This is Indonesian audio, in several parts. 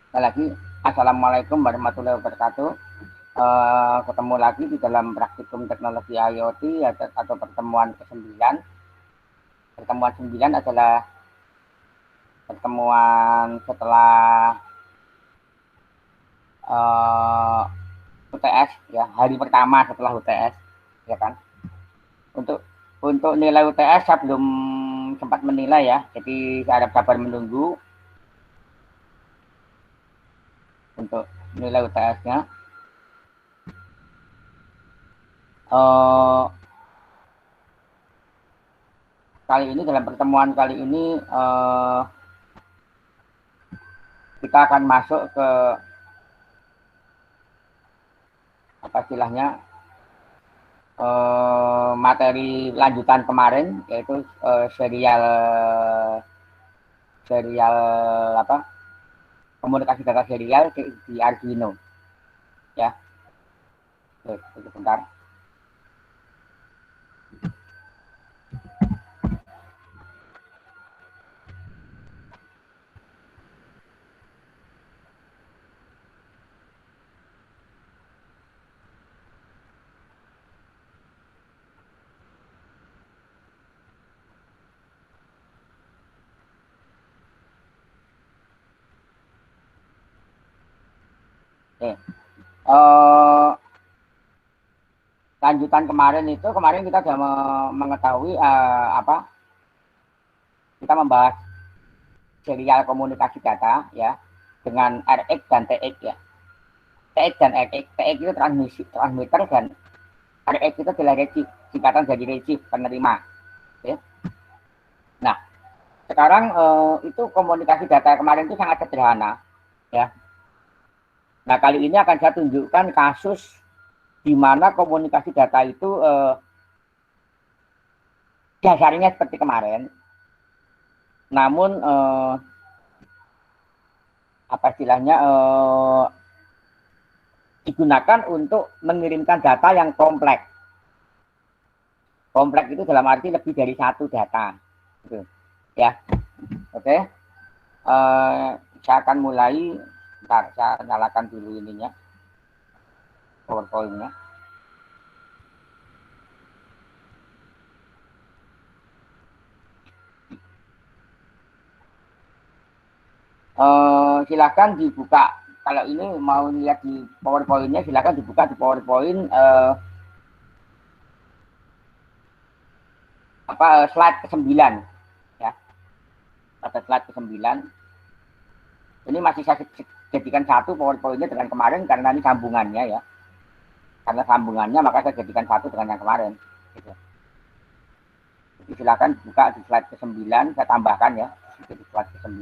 Sekali lagi, Assalamualaikum warahmatullahi wabarakatuh. Ketemu lagi di dalam praktikum teknologi IoT atau pertemuan ke-9. Pertemuan 9 adalah pertemuan setelah UTS, ya, hari pertama setelah UTS, ya kan. Untuk untuk nilai UTS saya belum sempat menilai ya, jadi saya harap sabar menunggu untuk nilai UTS-nya. Kali ini dalam pertemuan kali ini kita akan masuk ke apa istilahnya, materi lanjutan kemarin, yaitu serial serial apa komunikasi data serial di Arduino, ya. Oke, sebentar. Oke. Lanjutan kemarin kita sudah mengetahui apa kita membahas serial komunikasi data, ya, dengan RX dan TX, ya. TX dan RX. TX itu transmitter, dan RX itu adalah receive, singkatan dari receive, penerima. Oke. Nah, sekarang itu komunikasi data kemarin itu sangat sederhana, ya. Nah, kali ini akan saya tunjukkan kasus di mana komunikasi data itu dasarnya seperti kemarin, namun apa istilahnya, digunakan untuk mengirimkan data yang kompleks. Kompleks itu dalam arti lebih dari satu data, gitu, ya. Oke. Saya akan mulai. Bentar, saya nyalakan dulu ininya, PowerPoint-nya. Silakan dibuka. Kalau ini mau lihat di PowerPoint-nya, silakan dibuka di PowerPoint slide ke-9, ya. Pada slide ke-9. Ini masih saya jadikan satu PowerPoint-nya dengan kemarin karena ini sambungannya, ya. Karena sambungannya maka saya jadikan satu dengan yang kemarin, gitu. Jadi silakan buka di slide ke-9, saya tambahkan, ya, di slide ke-9.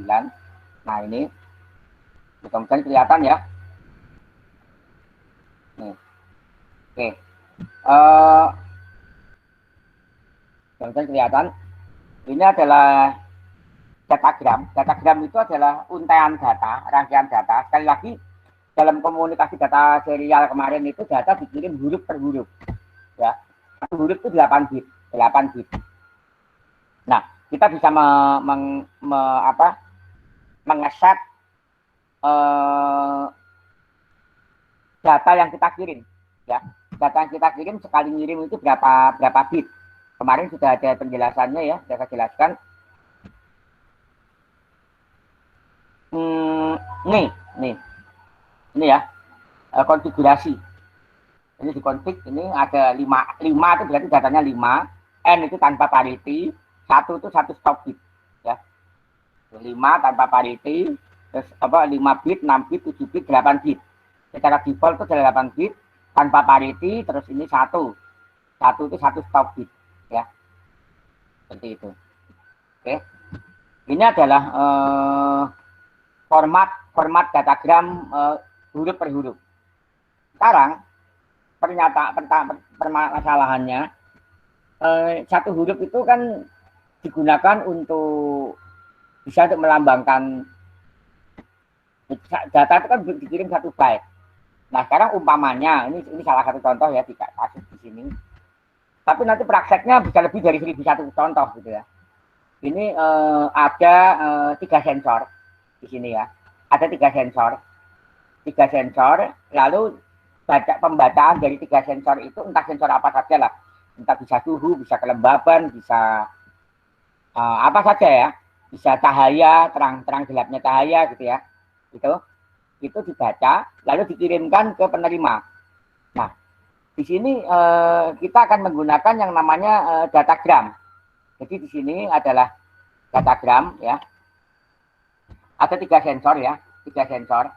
Nah, ini mudah-mudahan kelihatan, ya. Nih. Oke. Mudah-mudahan kelihatan. Ini adalah datagram. Datagram itu adalah untaian data, rangkaian data. Sekali lagi, dalam komunikasi data serial kemarin itu data dikirim huruf per huruf, ya. Satu huruf itu 8 bit, 8 bit. Nah, kita bisa mengeset data yang kita kirim, ya. Data yang kita kirim sekali ngirim itu berapa bit. Kemarin sudah ada penjelasannya, ya, sudah saya jelaskan. Ini ya, konfigurasi. Ini dikonfig, ini ada 5 itu berarti datanya 5, N itu tanpa parity, 1 itu 1 stop bit, ya. 5 tanpa parity, terus 5 bit, 6 bit, 7 bit, 8 bit. Secara default itu 8 bit, tanpa parity, terus ini 1 itu 1 stop bit, ya. Seperti itu. Oke. Ini adalah format datagram huruf per huruf. Sekarang permasalahannya, satu huruf itu kan digunakan bisa untuk melambangkan data itu kan dikirim 1 byte. Nah, sekarang umpamanya ini salah satu contoh, ya, tidak kasus di sini. Tapi nanti prakteknya bisa lebih dari 1.001 contoh, gitu ya. Ini ada 3 sensor di sini, ya. Ada tiga sensor, lalu pembacaan dari tiga sensor itu entah sensor apa saja lah, entah bisa suhu, bisa kelembaban, bisa apa saja ya, bisa cahaya, terang gelapnya cahaya gitu ya, itu dibaca lalu dikirimkan ke penerima. Nah, di sini kita akan menggunakan yang namanya datagram. Jadi di sini adalah datagram ya. Ada tiga sensor ya, tiga sensor.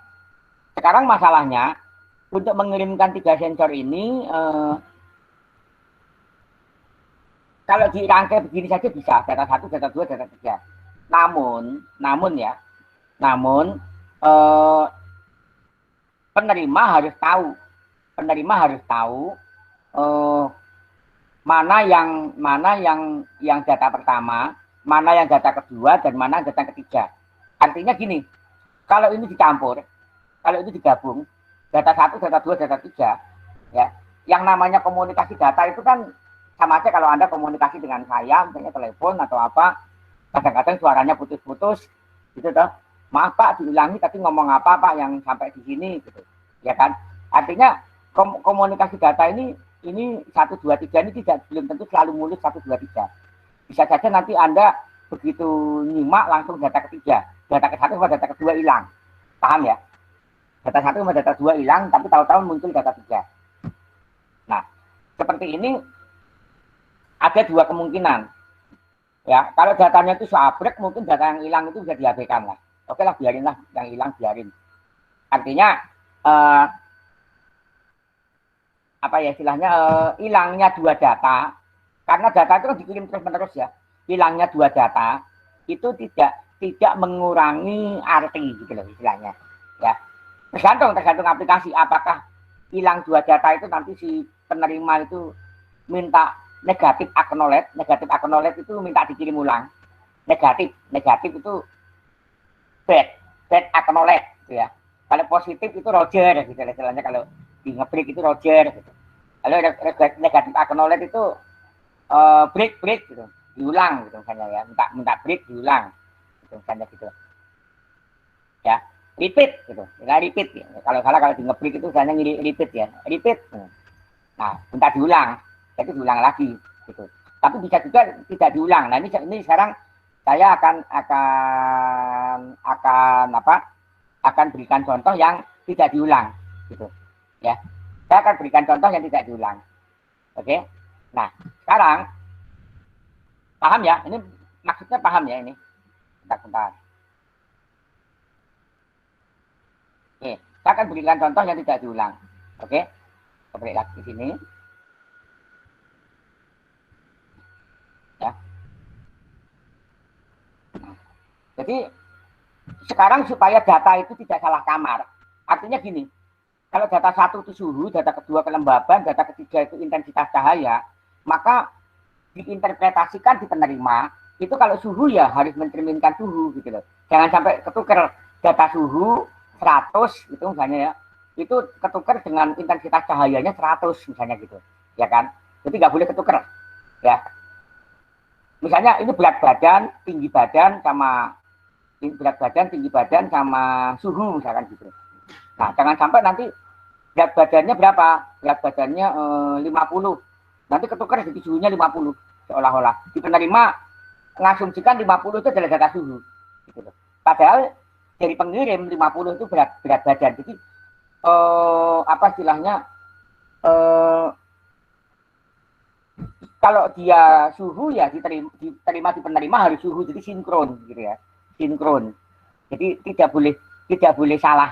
Sekarang masalahnya untuk mengirimkan tiga sensor ini kalau dirangkai begini saja bisa, data 1, data 2, data 3. Namun ya, penerima harus tahu mana yang data pertama, mana yang data kedua, dan mana yang data ketiga. Artinya gini, kalau ini dicampur, kalau itu digabung, data 1, data 2, data 3, ya, yang namanya komunikasi data itu kan sama aja kalau Anda komunikasi dengan saya, misalnya telepon atau apa, kadang-kadang suaranya putus-putus, gitu toh. Maaf Pak, diulangi tadi ngomong apa Pak yang sampai di sini, gitu, ya kan? Artinya komunikasi data ini 1, 2, 3 ini belum tentu selalu mulus 1, 2, 3. Bisa saja nanti Anda begitu nyimak langsung data ketiga, data ke satu sama data kedua hilang, paham ya? Data 1 sama data 2 hilang, tapi tahu-tahu muncul data 3. Nah, seperti ini ada dua kemungkinan. Ya, kalau datanya itu seabrek, mungkin data yang hilang itu bisa diabaikan lah. Oke lah, biarin lah, yang hilang biarin. Artinya apa ya istilahnya, hilangnya dua data, karena data itu kan dikirim terus menerus ya. Hilangnya dua data itu tidak mengurangi arti gitu loh istilahnya. Ya, tergantung aplikasi. Apakah hilang dua data itu nanti si penerima itu minta negatif acknowledge itu minta dikirim ulang. Negatif itu bad acknowledge gitu ya. Kalau positif itu Roger gitu istilahnya, kalau di ngebreak itu Roger gitu. Kalau negatif acknowledge itu break gitu, diulang gitu misalnya ya, minta break diulang gitu misalnya gitu ya, repeat gitu ya, repeat ya. Kalau di ngebreak itu misalnya repeat nah minta diulang, jadi diulang lagi gitu. Tapi bisa juga tidak diulang. Nah ini sekarang saya akan berikan contoh yang tidak diulang gitu ya. Saya akan berikan contoh yang tidak diulang. Oke. Nah, sekarang paham ya? Ini maksudnya paham ya ini? Bentar. Oke, saya akan berikan contoh yang tidak diulang. Oke. Coba lihat di sini. Ya. Nah, jadi sekarang supaya data itu tidak salah kamar, artinya gini, kalau data satu itu suhu, data kedua kelembaban, data ketiga itu intensitas cahaya, maka diinterpretasikan di penerima itu kalau suhu ya harus mencerminkan suhu gitu loh. Jangan sampai ketukar data suhu 100 itu misalnya ya, itu ketukar dengan intensitas cahayanya 100 misalnya gitu, ya kan? Jadi nggak boleh ketukar, ya. Misalnya ini berat badan, tinggi badan sama suhu misalkan gitu. Nah, jangan sampai nanti berat badannya berapa? Berat badannya 50. Nanti ketukar jadi suhunya 50 seolah-olah. Di penerima mengasumsikan 50 itu adalah data suhu. Gitu. Padahal dari pengirim 50 itu berat badan. Jadi apa istilahnya? Kalau dia suhu ya diterima di penerima harus suhu, jadi sinkron gitu ya. Sinkron. Jadi tidak boleh salah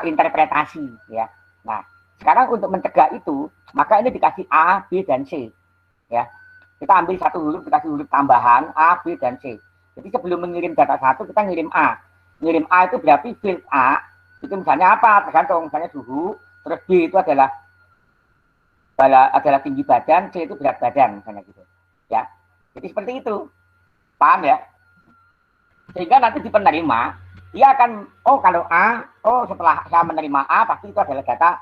interpretasi ya. Nah, sekarang untuk mencegah itu, maka ini dikasih A, B, dan C ya. Kita ambil satu huruf, dikasih huruf tambahan A, B, dan C. Jadi sebelum mengirim data satu kita ngirim A. Ngirim A itu berarti field A itu misalnya apa? Tergantung, misalnya suhu, terus B itu adalah tinggi badan, C itu berat badan misalnya gitu ya. Jadi seperti itu, paham ya? Sehingga nanti di penerima dia akan, oh kalau A, oh setelah saya menerima A pasti itu adalah data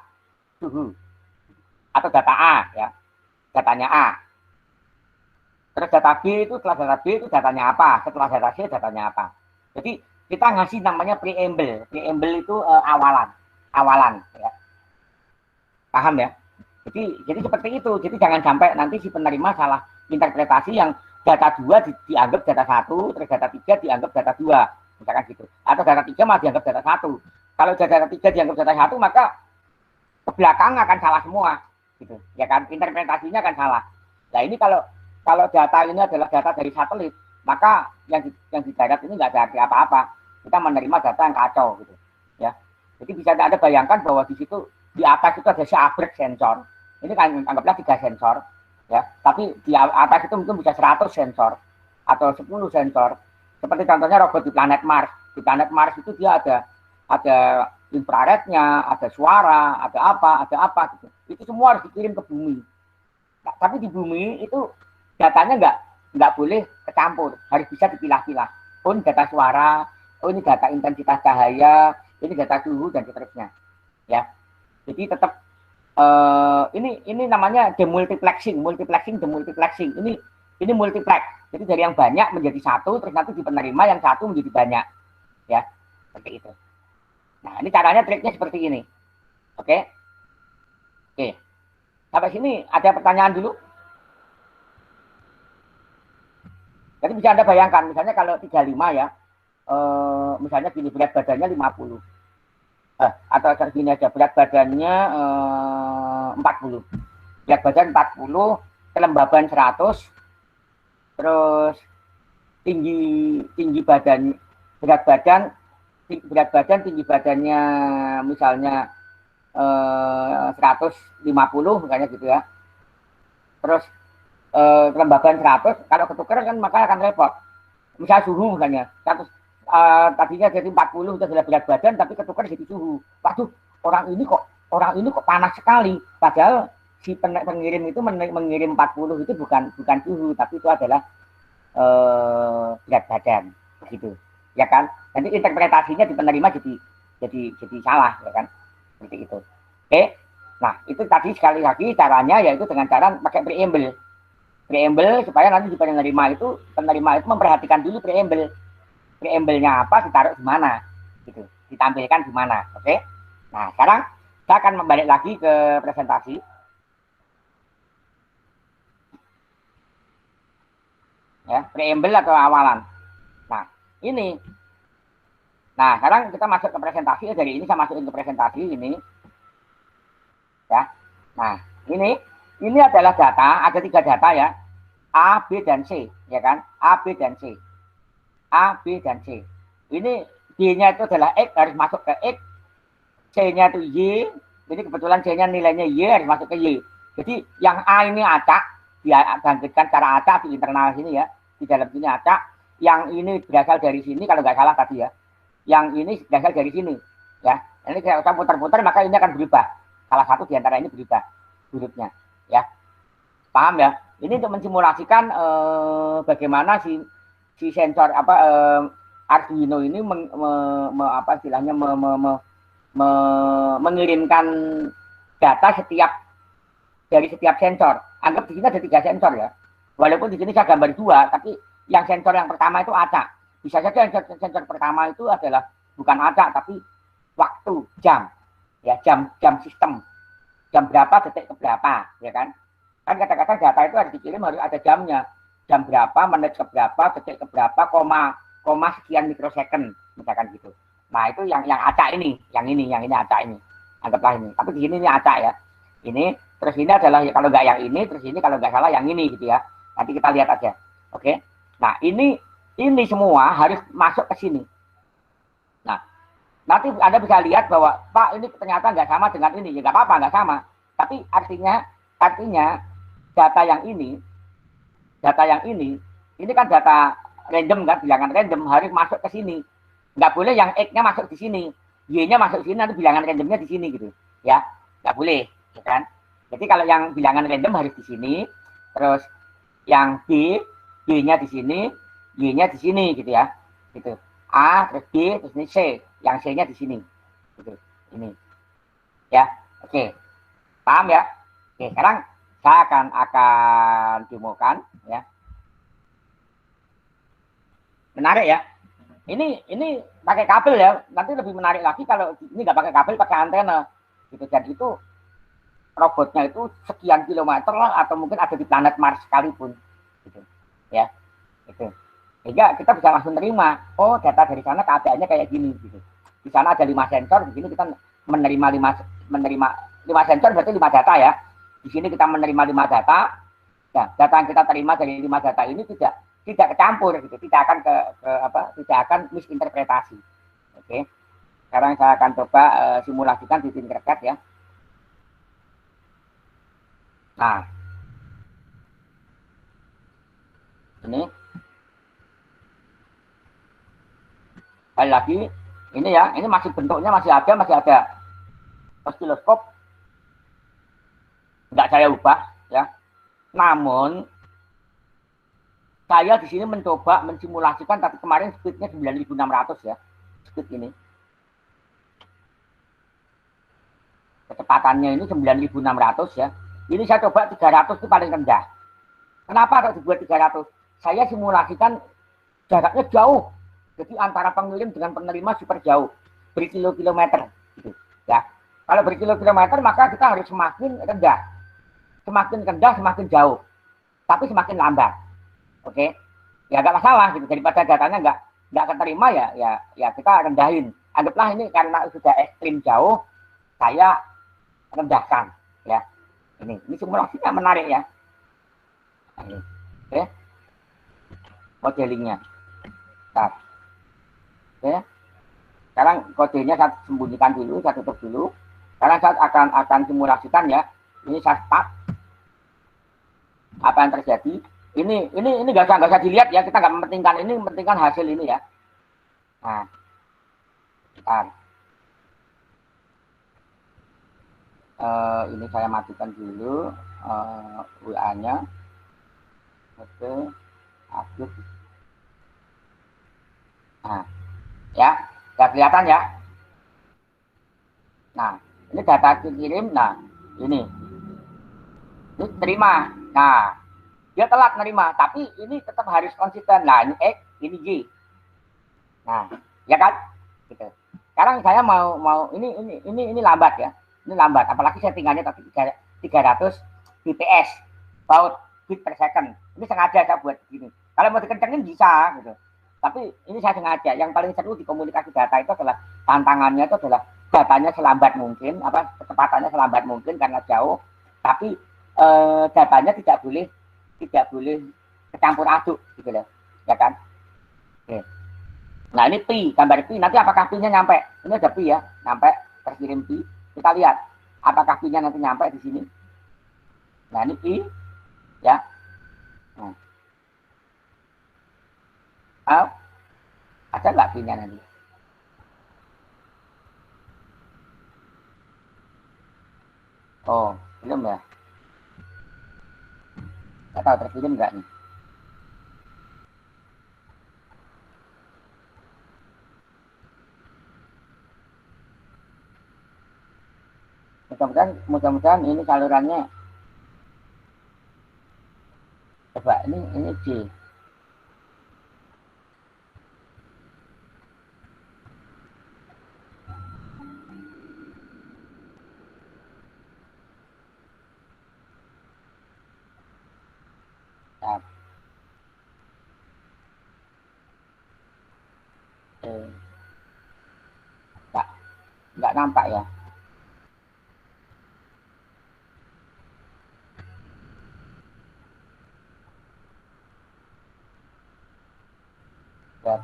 suhu atau data A ya, datanya A. Terus data B itu, setelah data B itu datanya apa, setelah data C datanya apa. Jadi kita ngasih namanya preamble. Preamble itu awalan, ya. Paham ya? Jadi seperti itu. Jadi jangan sampai nanti si penerima salah interpretasi yang data 2 dianggap data 1, terus data 3 dianggap data 2, misalkan gitu. Atau data 3 malah dianggap data 1. Kalau data 3 dianggap data 1, maka ke belakang akan salah semua, gitu. Ya kan? Interpretasinya akan salah. Nah, ini kalau data ini adalah data dari satelit, maka yang di darat ini nggak ada arti apa-apa. Kita menerima data yang kacau, gitu. Ya. Jadi bisa Anda bayangkan bahwa di situ di atas itu ada seabrek sensor. Ini kan anggaplah 3 sensor, ya. Tapi di atas itu mungkin bisa 100 sensor atau 10 sensor. Seperti contohnya robot di planet Mars. Di planet Mars itu dia ada infrarednya, ada suara, ada apa gitu. Itu semua harus dikirim ke bumi. Nah, tapi di bumi itu datanya nggak boleh kecampur, harus bisa dipilah-pilah. Oh, ini data suara, oh ini data intensitas cahaya, ini data suhu dan seterusnya. Ya, jadi tetap ini namanya demultiplexing. Ini multiplex. Jadi dari yang banyak menjadi satu, terus nanti di penerima yang satu menjadi banyak, ya, seperti itu. Nah, ini caranya, triknya seperti ini. Oke, sampai sini ada pertanyaan dulu? Jadi bisa Anda bayangkan, misalnya kalau 35 ya, misalnya gini, berat badannya 50. Atau gini aja, berat badannya 40. Berat badan 40, kelembaban 100, terus tinggi badan, berat badan tinggi badannya misalnya 150 misalnya gitu ya. Terus kelembaban 100, kalau ketukar kan maka akan repot. Misal suhu misalnya 100, tadinya jadi 40 itu adalah berat badan, tapi ketukar jadi suhu. Waduh, orang ini kok panas sekali. Padahal si pengirim itu mengirim 40 itu bukan suhu, tapi itu adalah berat badan, begitu, ya kan? Nanti interpretasinya di penerima jadi salah, ya kan? Seperti itu. Oke, nah itu tadi sekali lagi caranya yaitu dengan cara pakai preamble supaya nanti di penerima itu memperhatikan dulu preamble-nya apa, ditaruh di mana, gitu, ditampilkan di mana. Oke, nah sekarang saya akan membalik lagi ke presentasi. Ya, preamble atau awalan. Nah, ini. Nah, sekarang kita masuk ke presentasi. Dari ini saya masukin ke presentasi ini. Ya. Nah, ini adalah data, ada 3 data ya. A, B, dan C, ya kan? A, B, dan C. A, B, dan C. Ini D-nya itu adalah X, harus masuk ke X. C-nya itu Y. Jadi kebetulan C-nya nilainya Y, harus masuk ke Y. Jadi yang A ini acak, dia bangkitkan cara acak di internal sini ya, di dalam sini acak. Yang ini berasal dari sini kalau nggak salah tadi ya. Yang ini berasal dari sini ya. Ini saya putar-putar maka ini akan berubah. Salah satu di antara ini berubah hurufnya ya. Paham ya? Ini untuk mensimulasikan bagaimana si sensor Arduino ini mengirimkan data dari setiap sensor. Anggap di sini ada 3 sensor ya. Walaupun di sini saya gambar 2, tapi yang sensor yang pertama itu acak. Bisa saja sensor pertama itu adalah bukan acak, tapi waktu, jam. Ya, jam sistem. Jam berapa, detik ke berapa, ya kan? Kan kadang-kadang data itu harus dikirim, harus ada jamnya. Jam berapa, menit ke berapa, detik ke berapa, koma sekian mikrosecond, misalkan gitu. Nah, itu yang acak ini, yang ini acak ini. Anggaplah ini. Tapi di sini ini acak ya. Ini, terus ini adalah kalau nggak yang ini, terus ini kalau nggak salah yang ini gitu ya. Nanti kita lihat aja. Oke. Nah, ini semua harus masuk ke sini. Nah, nanti Anda bisa lihat bahwa Pak ini ternyata nggak sama dengan ini. Ya nggak apa-apa, nggak sama. Tapi artinya data yang ini kan data random kan, bilangan random harus masuk ke sini. Nggak boleh yang X-nya masuk di sini, Y-nya masuk di sini, nanti bilangan randomnya di sini gitu. Ya, nggak boleh, ya kan? Jadi kalau yang bilangan random harus di sini, terus yang B, Y-nya di sini, Y-nya di sini gitu ya. Gitu. A, terus B, terus ini C, yang C-nya di sini. Gitu. Ini. Ya, oke. Paham ya? Oke, sekarang saya akan demokan ya. Menarik ya. ini pakai kabel ya. Nanti lebih menarik lagi kalau ini nggak pakai kabel, pakai antena. Gitu. Dan itu robotnya itu sekian kilometer lah, atau mungkin ada di planet Mars sekalipun. Gitu. Ya, itu. Sehingga kita bisa langsung terima, oh data dari sana keadaannya kayak gini. Gitu. Di sana ada 5 sensor, di sini kita menerima 5 sensor berarti 5 data ya. Di sini kita menerima 5 data. Nah, data yang kita terima dari 5 data ini tidak kecampur gitu, tidak akan misinterpretasi. Oke. Sekarang saya akan coba simulasikan di Tinkercad ya. Nah, ini kali lagi ini ya, ini masih bentuknya masih ada osiloskop, nggak saya ubah ya. Namun saya di sini mencoba mensimulasikan, tapi kemarin speednya 9600 ya, speed ini. Kecepatannya ini 9600 ya. Ini saya coba 300 itu paling rendah. Kenapa kalau dibuat 300? Saya simulasikan jaraknya jauh. Jadi antara pengirim dengan penerima super jauh, berkilo-kilometer gitu. Ya. Kalau berkilo-kilometer maka kita harus semakin rendah. Semakin rendah semakin jauh. Tapi semakin lambat. Oke. Ya nggak masalah gitu. Daripada datanya nggak keterima ya kita rendahin. Anggaplah ini karena sudah ekstrim jauh, saya rendahkan ya. Ini simulasinya menarik ya. Oke. Modelingnya. Nah. Oke. Sekarang kodenya saya sembunyikan dulu, saya tutup dulu. Sekarang saya akan simulasikan ya. Ini saya start. Apa yang terjadi? Ini nggak usah dilihat ya. Kita nggak mementingkan ini, mementingkan hasil ini ya. Nah, bentar. Ini saya matikan dulu WA-nya. Oke, upload. Nah, ya, sudah kelihatan ya. Nah, ini data kirim. Nah, ini terima. Nah, dia telat nerima, tapi ini tetap harus konsisten. Nah, ini X, ini Y. Nah, ya kan? Gitu. Sekarang saya mau ini lambat ya. Ini lambat, apalagi settingannya tadi 300 bps, baut bit per second. Ini sengaja saya buat begini. Kalau mau dikencengin bisa gitu. Tapi ini saya sengaja. Yang paling seru di komunikasi data itu adalah tantangannya itu adalah datanya selambat mungkin, kecepatannya selambat mungkin karena jauh. Tapi datanya tidak boleh kecampur aduk gitu loh, ya kan? Oke. Nah ini pi, gambar pi. Nanti apakah pi-nya nyampe? Ini ada pi ya, nyampe, terkirim pi. Kita lihat apakah pi-nya nanti nyampe di sini. Nah ini pi, ya. Nah. Ada nggak pi-nya nanti? Oh, belum ya? Nggak tahu terkirim nggak nih? Mudah-mudahan ini salurannya. Coba ini C. Nah. Nggak nampak ya. Ya.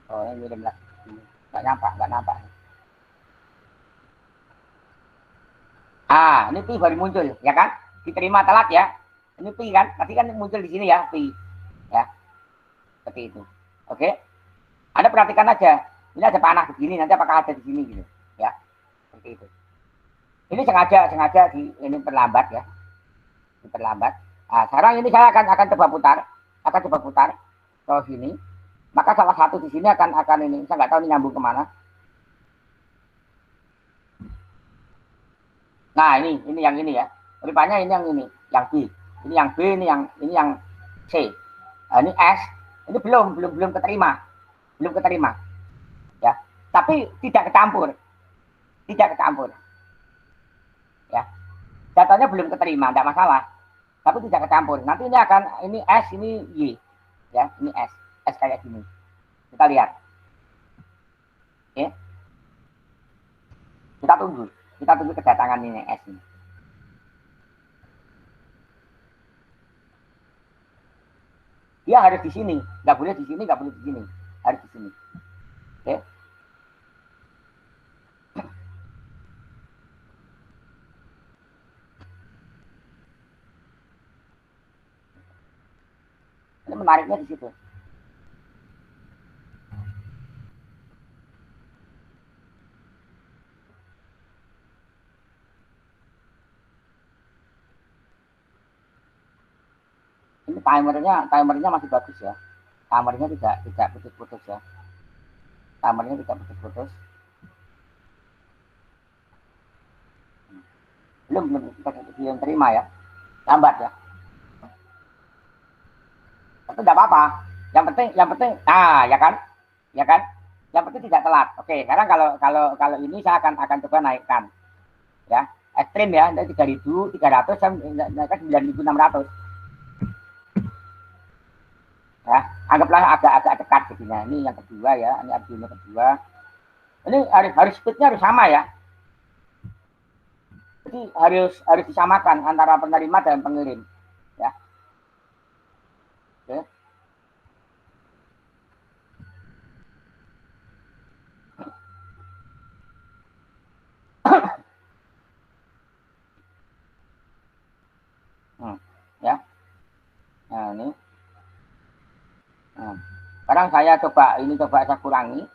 Oh ini kirim lagi. Nggak nampak. Ini pi baru muncul, ya kan? Diterima telat ya. Ini pi kan? Tadi kan muncul di sini ya, pi. Ya. Seperti itu. Oke. Anda perhatikan aja. Ini ada panah begini, nanti apakah ada di sini gitu. Ya. Seperti itu. Ini sengaja ini terlambat ya. Terlambat. Nah, sekarang ini saya akan coba putar ke sini. Maka salah satu di sini akan ini, saya nggak tahu ini nyambung kemana. Nah ini yang ini ya. Rupanya ini yang B, ini yang B, ini yang C. Nah, ini S, Ini belum keterima, belum keterima, ya. Tapi tidak kecampur, tidak kecampur, ya. Datanya belum keterima, tidak masalah. Tapi tidak kecampur. Nanti ini akan ini S, ini Y, ya. Ini S kayak gini. Kita lihat, ya. Kita tunggu kedatangan ini S ini. Dia harus di sini, nggak boleh di sini, nggak boleh di sini, harus di sini. Oke. Ini menariknya di situ. Ini timernya masih bagus ya. Timernya tidak putus-putus ya. Timernya tidak putus-putus. Belum terima ya. Lambat ya. Tapi tidak apa-apa. Yang penting, nah ya kan, ya kan. Yang penting tidak telat. Oke, sekarang kalau ini saya akan coba naikkan, ya. Ekstrim ya, dari 3.300 saya naikkan 9.600. Ya, anggaplah agak dekat jadinya. Ini yang kedua ya, ini Arjuna kedua. Ini harus speednya harus sama ya. Jadi harus disamakan antara penerima dan pengirim, ya. Oke. Ya. Nah, ini. Nah, sekarang saya coba saya kurangi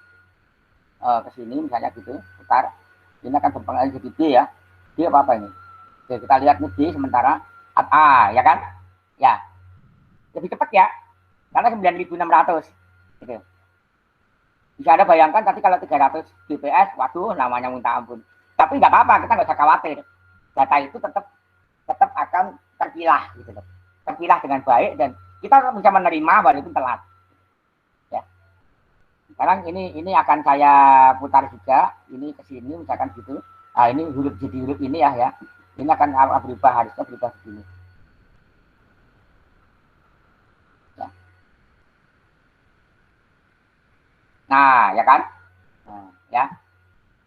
ke sini misalnya gitu, putar. Ini akan berpengaruh jadi D ya. D apa ini? Oke, kita lihat nih D sementara A, ya kan? Ya. Lebih cepat ya. Karena 9.600 gitu. Bisa Anda bayangkan tadi kalau 300 bps, waduh namanya minta ampun. Tapi nggak apa-apa, kita nggak usah khawatir. Data itu tetap akan terpilah gitu loh. Terpilah dengan baik dan kita bisa menerima walaupun telat. Ya. Sekarang ini akan saya putar juga, ini ke sini misalkan gitu. Nah, ini huruf jadi huruf ini ya. Ini akan berubah, harusnya berubah begini. Ya. Nah, ya kan? Nah, ya.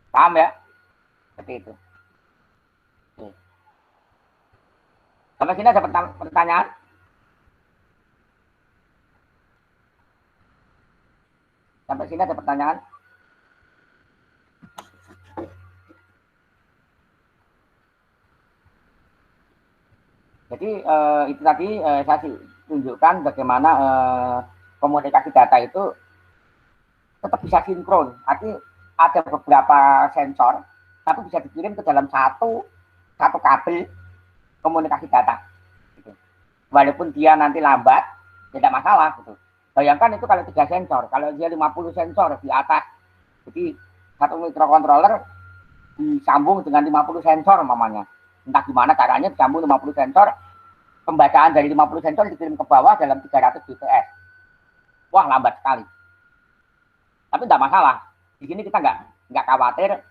Paham ya? Seperti itu. Oke. Sampai sini ada pertanyaan? Sampai sini ada pertanyaan? Jadi itu tadi saya tunjukkan bagaimana komunikasi data itu tetap bisa sinkron. Artinya ada beberapa sensor, tapi bisa dikirim ke dalam satu kabel komunikasi data. Gitu. Walaupun dia nanti lambat, tidak masalah. Gitu. Bayangkan itu kalau 3 sensor, kalau dia 50 sensor di atas, jadi satu microcontroller disambung dengan 50 sensor mamanya. Entah gimana caranya disambung 50 sensor, pembacaan dari 50 sensor dikirim ke bawah dalam 300 bps. Wah, lambat sekali. Tapi tidak masalah. Di sini kita nggak khawatir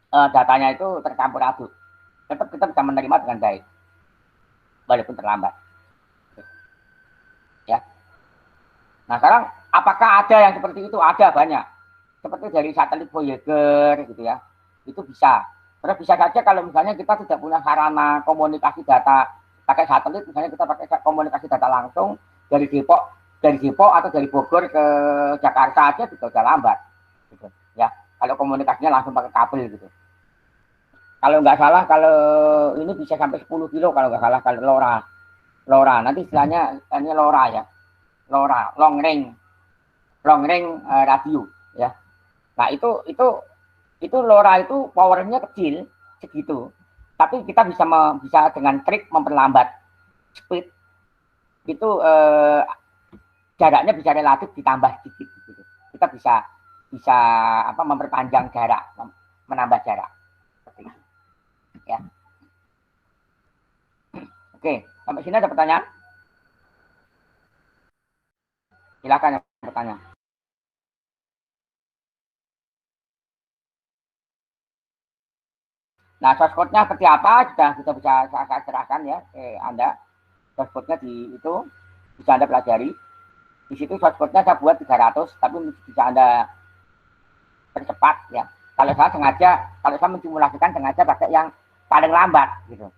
datanya itu tercampur aduk. Tetap kita bisa menerima dengan baik, walaupun terlambat. Ya. Nah sekarang apakah ada yang seperti itu? Ada banyak. Seperti dari satelit Voyager gitu ya. Itu bisa. Terus bisa saja kalau misalnya kita tidak punya sarana komunikasi data pakai satelit, misalnya kita pakai komunikasi data langsung dari Depok atau dari Bogor ke Jakarta aja juga udah lambat. Gitu. Ya. Kalau komunikasinya langsung pakai kabel gitu. Kalau nggak salah, kalau ini bisa sampai 10 kilo kalau nggak salah, kalau LoRa. Nanti istilahnya ini LoRa ya. LoRa, long range radio ya. Nah, itu LoRa itu powernya kecil segitu. Tapi kita bisa dengan trik memperlambat speed itu jaraknya bisa relatif ditambah sedikit gitu. Kita bisa memperpanjang jarak, menambah jarak. Ya. Oke, sampai sini ada pertanyaan? Silakan yang bertanya. Nah, source code-nya seperti apa sudah bisa saya serahkan ya Anda. Source code-nya di itu bisa Anda pelajari. Di situ source code-nya saya buat 300, tapi bisa Anda percepat ya. Kalau saya mensimulasikan sengaja pakai yang paling lambat gitu.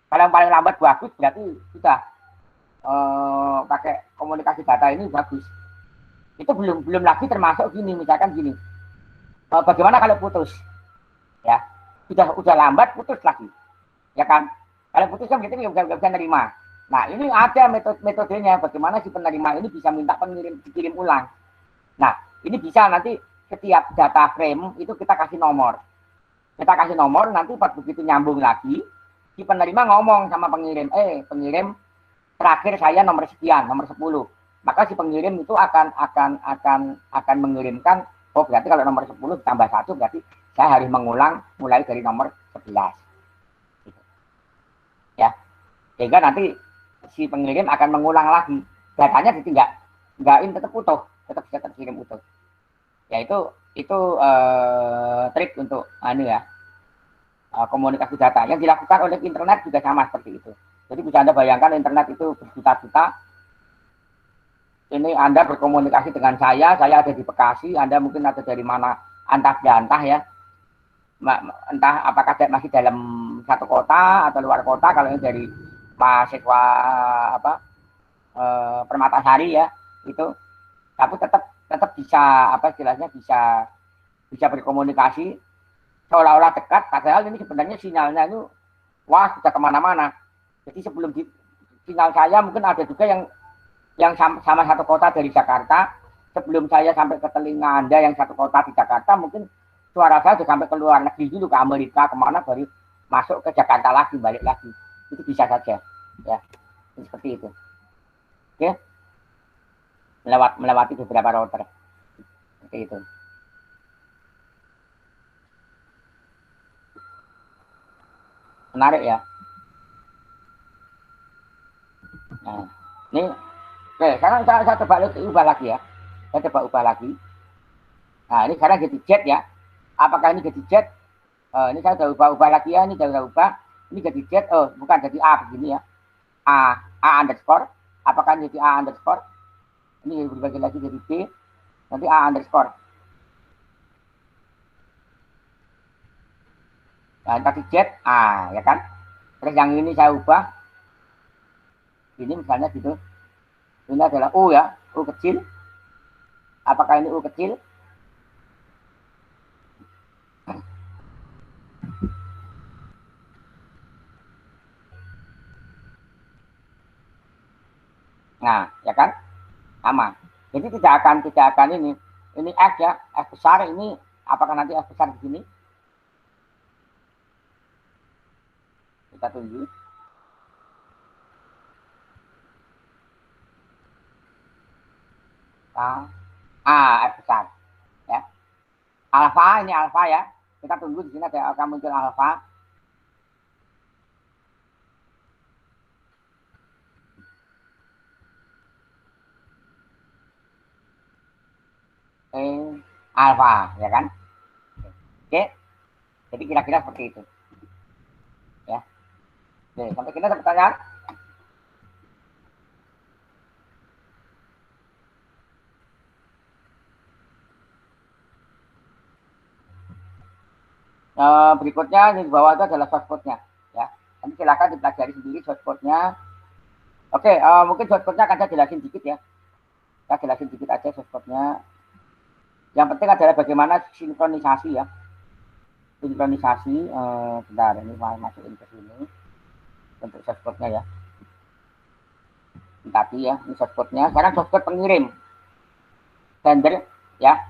Kalau yang paling lambat bagus berarti sudah pakai komunikasi data ini bagus. Itu belum lagi termasuk gini, misalkan gini. Bagaimana kalau putus? Ya, udah lambat putus lagi. Ya kan? Kalau putus kan berarti nggak bisa nerima. Nah, ini ada metodenya bagaimana si penerima ini bisa minta dikirim ulang. Nah, ini bisa nanti setiap data frame itu kita kasih nomor. Kita kasih nomor, nanti begitu nyambung lagi, si penerima ngomong sama pengirim, pengirim terakhir saya nomor sekian, nomor 10. Maka si pengirim itu akan mengirimkan, oh berarti kalau nomor 10 tambah 1 berarti saya harus mengulang mulai dari nomor 11. Gitu. Ya. Sehingga nanti si pengirim akan mengulang lagi. Datanya nggak tetap utuh, tetap bisa terkirim utuh. Ya itu trik untuk komunikasi data yang dilakukan oleh internet juga sama seperti itu. Jadi bisa Anda bayangkan internet itu berjuta-juta. Ini Anda berkomunikasi dengan saya ada di Bekasi, Anda mungkin ada dari mana antah-antah ya. Entah apakah masih dalam satu kota atau luar kota. Kalau ini dari mahasiswa Permatasari ya, itu tapi tetap bisa istilahnya bisa berkomunikasi seolah-olah dekat, padahal ini sebenarnya sinyalnya itu wah sudah kemana-mana. Jadi sebelum sinyal saya mungkin ada juga yang sama satu kota dari Jakarta, sebelum saya sampai ke telinga Anda yang satu kota di Jakarta, mungkin suara saya sudah sampai ke luar negeri dulu, ke Amerika, kemana, baru masuk ke Jakarta lagi, balik lagi. Itu bisa saja. Ya, seperti itu. Oke. Melewati beberapa router. Seperti itu. Menarik ya. Nah, ini oke, sekarang saya coba ubah lagi ya. Saya coba ubah lagi. Nah, ini sekarang jadi jet ya. Apakah ini jadi jet? Ini saya sudah ubah lagi ya. Ini sudah ubah. Ini jadi jet. Oh, bukan jadi A begini ya. A underscore. Apakah ini jadi A underscore? Ini berbagi lagi jadi B. Nanti A underscore. Nah, tadi jet A ya kan. Terus yang ini saya ubah. Ini misalnya gitu. Ini adalah U ya. U kecil. Apakah ini U kecil? Nah, ya kan? Sama. Jadi tidak akan ini F ya, F besar ini apakah nanti F besar di sini? Kita tunggu. F besar. Ya. Alfa ini alfa ya. Kita tunggu di sini akan muncul alfa. Alfa ya kan? Oke. Jadi kira-kira seperti itu. Ya. Oke, sampai kita ada pertanyaan? Berikutnya ini di bawah itu adalah source code-nya ya. Nanti silakan dipelajari sendiri source code-nya. Oke, mungkin source code-nya akan saya jelasin dikit ya. Saya jelasin dikit aja source code-nya. Yang penting adalah bagaimana sinkronisasi ya. Sinkronisasi, bentar ini masukin ke sini untuk source code-nya ya. Ini tadi ya, ini source code-nya. Sekarang source code pengirim. Sender ya.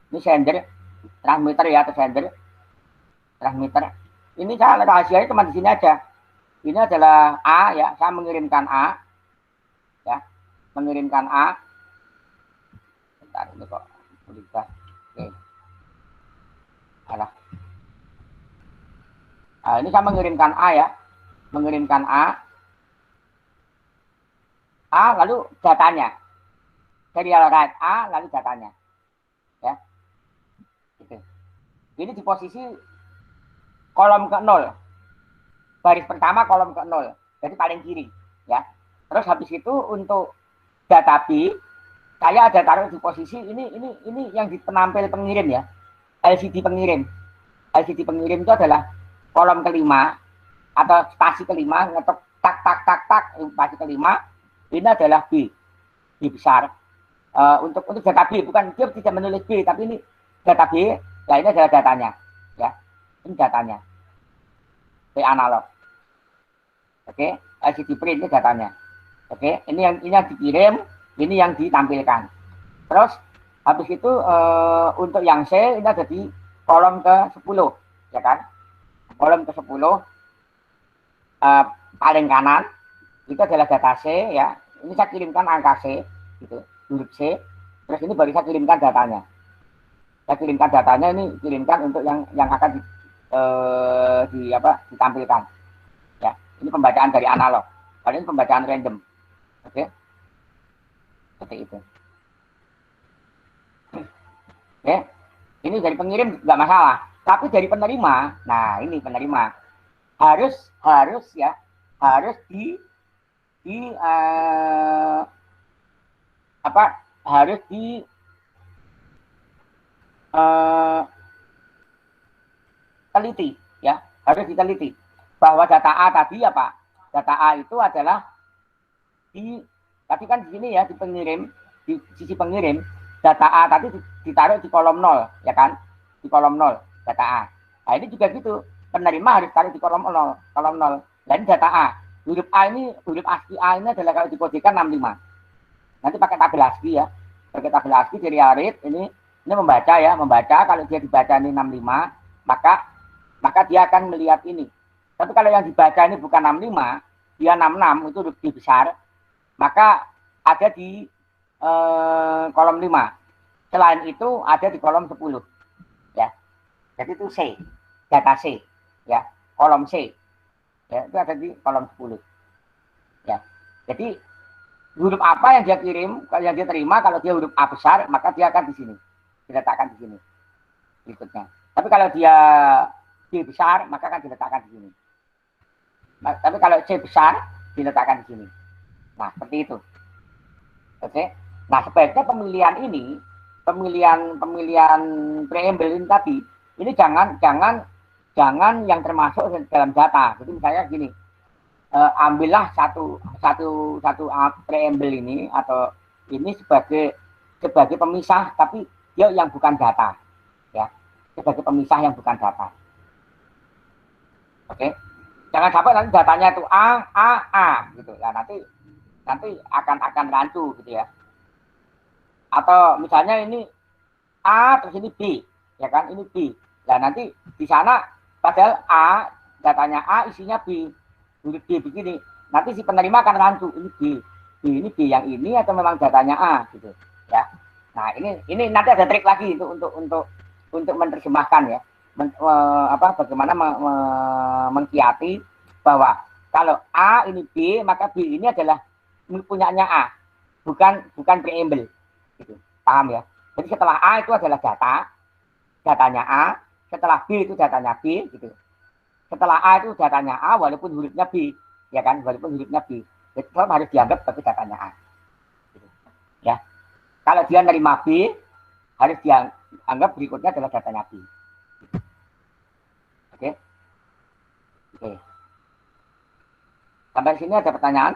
Ini sender, transmitter ya atau sender. Transmitter. Ini saya rahasianya cuma di sini aja. Ini adalah A ya, saya mengirimkan A. Ya, mengirimkan A. Bentar ini kok berubah. Oke. Alah. Nah, ini saya mengirimkan A ya. Mengirimkan A. A lalu datanya. serial write A lalu datanya, ya. Gitu. Ini di posisi kolom ke 0, baris pertama kolom ke 0, jadi paling kiri, ya. Terus habis itu untuk data B, saya ada taruh di posisi ini yang di penampil pengirim ya, LCD pengirim. LCD pengirim itu adalah kolom kelima atau spasi kelima, ngetok tak tak tak tak, spasi kelima, ini adalah B besar. Untuk data B, bukan dia tidak menulis B, tapi ini data B, ya ini adalah datanya, ya, ini datanya, B analog. Oke, LCD print ini datanya. Oke, ini yang dikirim, ini yang ditampilkan. Terus habis itu untuk yang C ini ada di kolom ke-10, ya kan? Kolom ke-10 paling kanan itu adalah data C, ya. Ini saya kirimkan angka C, gitu, huruf C. Terus ini baru saya kirimkan datanya. Saya kirimkan datanya, ini kirimkan untuk yang akan ditampilkan. Ya, ini pembacaan dari analog. Kalau ini pembacaan random. Oke, seperti itu. Oke, ini dari pengirim nggak masalah. Tapi dari penerima, nah ini penerima harus ya, harus harus teliti, ya, harus diteliti bahwa data A tadi apa? Data A itu adalah tadi kan di sini ya, di pengirim, di sisi pengirim, data A tadi ditaruh di kolom 0, ya kan? Di kolom 0, data A. Nah, ini juga gitu, penerima harus taruh di kolom 0, kolom 0. Dan data A, huruf A ini, huruf ASCII A ini adalah kalau dikodekan 65. Nanti pakai tabel ASCII ya, pakai tabel ASCII dari read ini membaca ya, membaca. Kalau dia dibaca ini 65, maka dia akan melihat ini. Tapi kalau yang dibaca ini bukan 65, dia 66, itu lebih besar, maka ada di kolom 5. Selain itu ada di kolom 10, ya. Jadi itu C, data C, ya, kolom C, ya, itu ada di kolom 10, ya. Jadi huruf apa yang dia kirim, yang dia terima, kalau dia huruf A besar, maka dia akan di sini, diletakkan di sini berikutnya. Tapi kalau dia B besar, maka akan diletakkan di sini. Nah, tapi kalau C besar, diletakkan di sini. Nah, seperti itu. Oke. Nah, sebaiknya pemilihan preamble ini tadi, ini jangan yang termasuk dalam data. Jadi misalnya gini, ambillah satu preamble ini atau ini sebagai pemisah, tapi dia yang bukan data, ya, sebagai pemisah yang bukan data. Oke, jangan sampai nanti datanya itu A gitu. Nah, nanti akan rancu gitu ya. Atau misalnya ini A terus ini B, ya kan, ini B. Nah, nanti di sana padahal A, datanya A, isinya B, huruf B begini. Nanti si penerima akan rancu, ini B, ini B yang ini atau memang datanya A gitu, ya. Nah, ini nanti ada trik lagi itu untuk menerjemahkan ya, bagaimana mengkiati bahwa kalau A ini B, maka B ini adalah punyanya A, bukan preamble. Gitu. Paham ya? Jadi setelah A itu adalah datanya A, setelah B itu datanya B, gitu. Setelah A itu datanya A, walaupun hurufnya B, ya kan? Walaupun hurufnya B, jadi harus dianggap sebagai datanya A. Gitu. Ya, kalau dia nerima B, harus dianggap berikutnya adalah datanya B. Oke? Oke. Sampai sini ada pertanyaan?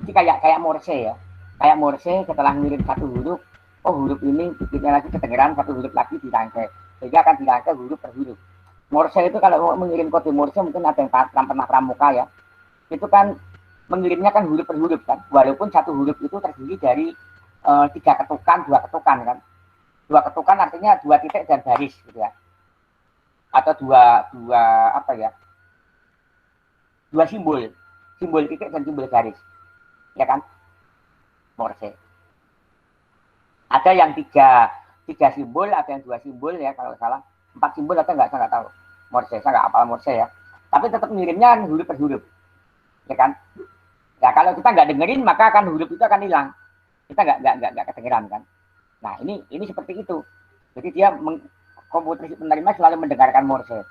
Jadi kayak Morse ya, kayak Morse setelah ngirim satu huruf, oh huruf ini bikinnya lagi kedengeran satu huruf lagi dirangkai, sehingga akan dirangkai huruf per huruf. Morse itu kalau mengirim kode Morse, mungkin ada yang pernah pramuka ya, itu kan mengirimnya kan huruf per huruf kan, walaupun satu huruf itu terdiri dari 3 ketukan, 2 ketukan kan, 2 ketukan artinya 2 titik dan garis gitu ya, atau dua simbol titik dan simbol garis, ya kan, Morse. Ada yang tiga simbol, ada yang 2 simbol ya kalau salah, 4 simbol atau enggak, saya nggak tahu. Morse, saya nggak hafal Morse ya. Tapi tetap ngirimnya huruf per huruf, ya kan? Ya kalau kita nggak dengerin maka akan huruf itu akan hilang. Kita nggak kedengeran kan. Nah ini seperti itu. Jadi dia komputer penerima selalu mendengarkan Morse.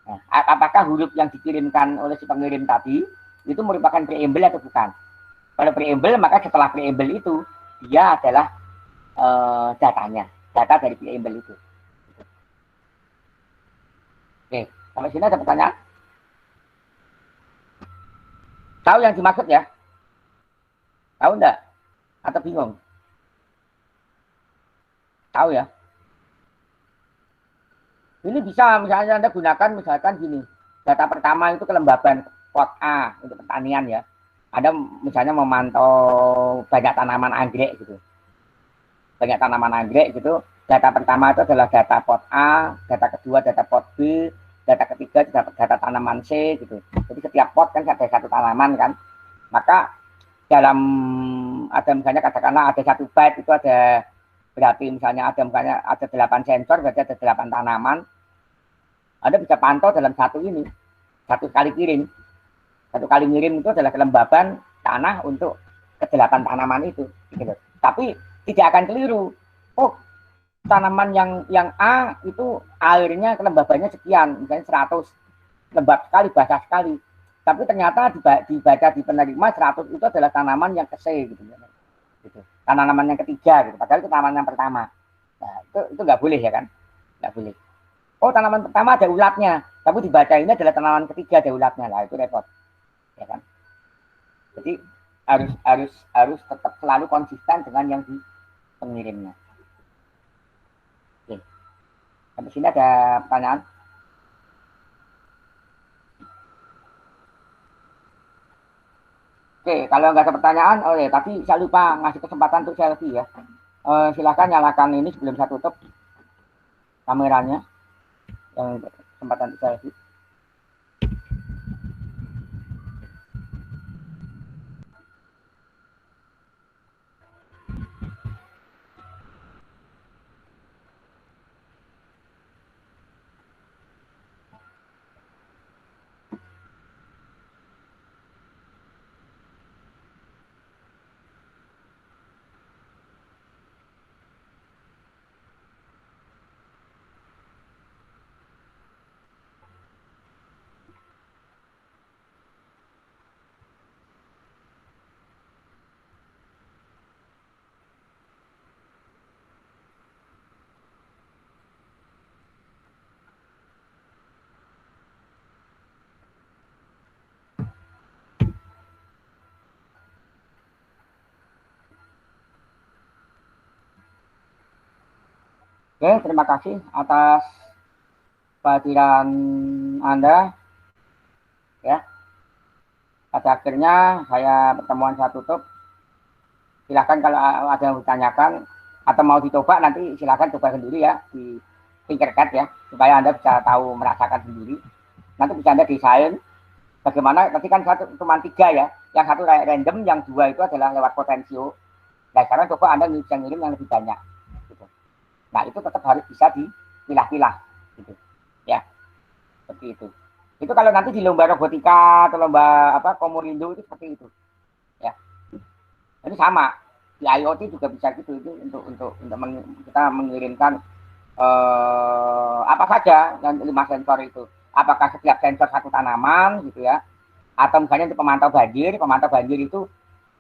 Nah, apakah huruf yang dikirimkan oleh si pengirim tadi itu merupakan preamble atau bukan? Kalau preamble maka setelah preamble itu dia adalah datanya, data dari preamble itu. Oke, sampai sini ada pertanyaan? Tahu yang dimaksud ya? Tahu enggak? Atau bingung? Tahu ya? Ini bisa misalnya Anda gunakan misalkan gini. Data pertama itu kelembaban pot A untuk pertanian ya. Anda misalnya memantau banyak tanaman anggrek gitu. Banyak tanaman anggrek gitu. Data pertama itu adalah data pot A, data kedua data pot B, data ketiga data tanaman C gitu. Jadi setiap pot kan ada satu tanaman kan. Maka dalam ada misalnya katakanlah ada 1 byte itu ada berarti misalnya ada 8 sensor berarti ada 8 tanaman. Anda bisa pantau dalam satu kali kirim. Satu kali ngirim itu adalah kelembaban tanah untuk ke-8 tanaman itu gitu. Tapi tidak akan keliru. Oh, tanaman yang A itu airnya kelembabannya sekian, misalnya 100 lembab sekali, basah sekali. Tapi ternyata dibaca di penerima 100 itu adalah tanaman yang ke C gitu. Tanaman yang ketiga gitu. Padahal itu tanaman yang pertama. Nah, itu nggak boleh ya kan? Nggak boleh. Oh, tanaman pertama ada ulatnya, tapi dibaca ini adalah tanaman ketiga ada ulatnya. Lah itu repot. Ya kan? Jadi harus tetap selalu konsisten dengan yang di pengirimnya. Oke. Sampai sini ada pertanyaan? Oke, kalau nggak ada pertanyaan, oh ya, tapi saya lupa ngasih kesempatan untuk selfie ya. Silahkan nyalakan ini sebelum saya tutup kameranya yang kesempatan untuk selfie. Oke, terima kasih atas kehadiran Anda. Ya, pada akhirnya pertemuan saya tutup. Silahkan kalau ada yang ditanyakan atau mau dicoba nanti silahkan coba sendiri ya di Tinkercad ya, supaya Anda bisa tahu merasakan sendiri. Nanti bisa Anda desain bagaimana. Nanti kan cuma 3 ya, yang satu random, yang 2 itu adalah lewat potensio. Nah sekarang coba Anda bisa ngirim yang lebih banyak. Nah itu tetap harus bisa dipilah-pilah gitu ya, seperti itu. Itu kalau nanti di lomba robotika atau lomba Komurindo itu seperti itu ya. Ini sama di IoT juga bisa gitu, itu untuk kita mengirimkan apa saja yang 5 sensor itu. Apakah setiap sensor satu tanaman gitu ya, atau misalnya untuk pemantau banjir itu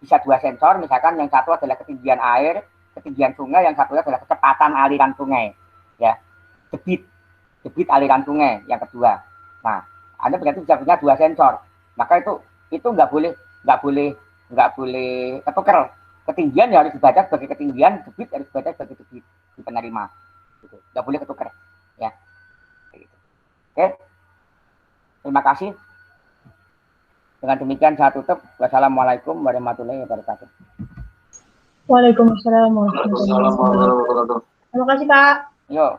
bisa 2 sensor, misalkan yang satu adalah ketinggian air, ketinggian sungai, yang satunya adalah kecepatan aliran sungai ya, debit aliran sungai yang kedua. Nah Anda berarti bisa punya 2 sensor, maka itu nggak boleh ketuker. Ketinggian ya harus dibaca sebagai ketinggian, debit harus dibaca sebagai debit di penerima gitu. Nggak boleh ketuker ya. Oke, terima kasih. Dengan demikian saya tutup. Wassalamualaikum warahmatullahi wabarakatuh. Waalaikumsalam warahmatullahi wabarakatuh. Terima kasih Pak. Yuk.